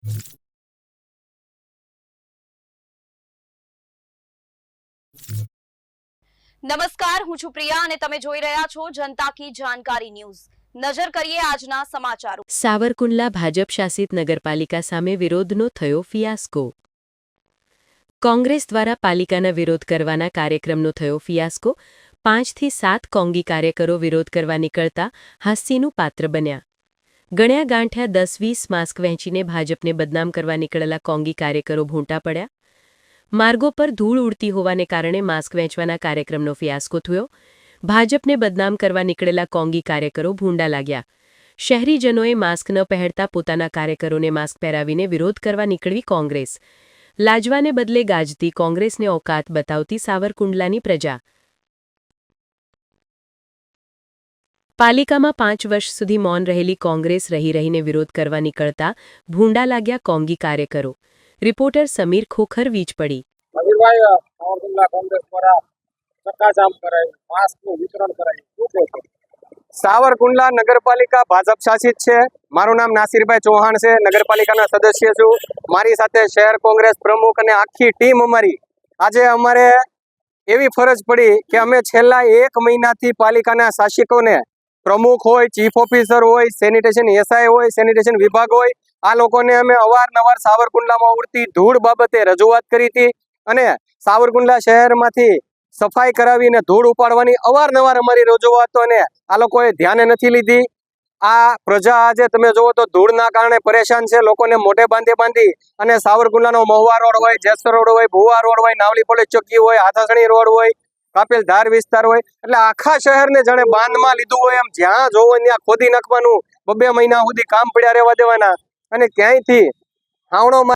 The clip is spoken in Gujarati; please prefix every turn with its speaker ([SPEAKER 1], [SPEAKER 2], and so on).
[SPEAKER 1] નમસ્કાર, હું છું પ્રિયા અને તમે જોઈ રહ્યા છો જનતા કી જાણકારી ન્યૂઝ। નજર કરીએ આજના સમાચારો।
[SPEAKER 2] સાવરકુંડલા ભાજપ શાસિત નગરપાલિકા સામે વિરોધનો થયો ફિયાસ્કો। કોંગ્રેસ દ્વારા પાલિકાના વિરોધ કરવાના કાર્યક્રમનો થયો ફિયાસ્કો। 5 થી 7 કોંગી કાર્યકરો વિરોધ કરવા નીકળતા હાસ્યનું પાત્ર બન્યા। ગણ્યા ગાંઠ્યા 10-20 માસ્ક વહેંચીને ભાજપને બદનામ કરવા નીકળેલા કોંગી કાર્યકરો ભૂંટા પડ્યા। માર્ગો પર ધૂળ ઉડતી હોવાને કારણે માસ્ક વહેંચવાના કાર્યક્રમનો ફિયાસ્કો થયો। ભાજપને બદનામ કરવા નીકળેલા કોંગી કાર્યકરો ભૂંડા લાગ્યા। શહેરીજનોએ માસ્ક ન પહેરતા પોતાના કાર્યકરોને માસ્ક પહેરાવીને વિરોધ કરવા નીકળી કોંગ્રેસ। લાજવાને બદલે ગાજતી કોંગ્રેસને ઓકાત બતાવતી સાવરકુંડલાની પ્રજા। પાલિકામાં 5 વર્ષ સુધી મૌન રહેલી કોંગ્રેસ રહીને વિરોધ કરવા નીકળતા ભૂંડા લાગ્યા કોંગી કાર્યકરો। રિપોર્ટર સમીર ખોખર વીજ પડી।
[SPEAKER 3] સાવરકુંડલા નગરપાલિકા ભાજપ શાસિત છે। મારું નામ નાસિરભાઈ ચૌહાણ છે, નગરપાલિકાના સદસ્ય છું। મારી સાથે શહેર કોંગ્રેસ પ્રમુખ અને આખી ટીમ અમારી આજે અમારે એવી ફરજ પડી કે અમે છેલ્લા 1 મહિનાથી પાલિકાના શાસકોને પ્રમુખ હોય, ચીફ ઓફિસર હોય, સેનિટેશન એસઆઈ હોય, સેનિટેશન વિભાગ હોય, આ લોકોને અમે અવારનવાર સાવરકુંડલામાં ઉડતી ધૂળ બાબતે રજૂઆત કરી હતી અને સાવરકુંડલા શહેરમાંથી સફાઈ કરાવીને ધૂળ ઉપાડવાની અવારનવાર અમારી રજૂઆતો અને આ લોકોએ ધ્યાને નથી લીધી। આ પ્રજા આજે તમે જુઓ તો ધૂળના કારણે પરેશાન છે। લોકોને મોઢે બાંધી અને સાવરકુંડલાનો મહુવા રોડ હોય, જેસર રોડ હોય, ભુવા રોડ હોય, નાવલી પોલીસ ચોકી હોય, હાથાસણી રોડ હોય, કાપેલ ધાર વિસ્તાર હોય, એટલે આખા શહેરને જાણે બાંધમાં લીધું હોય એમ જ્યાં જોવો ત્યાં ખોદી નાખવાનું। 2 મહિના સુધી કામ પડ્યા રહેવા દેવાના અને ક્યાંયથી હાવણો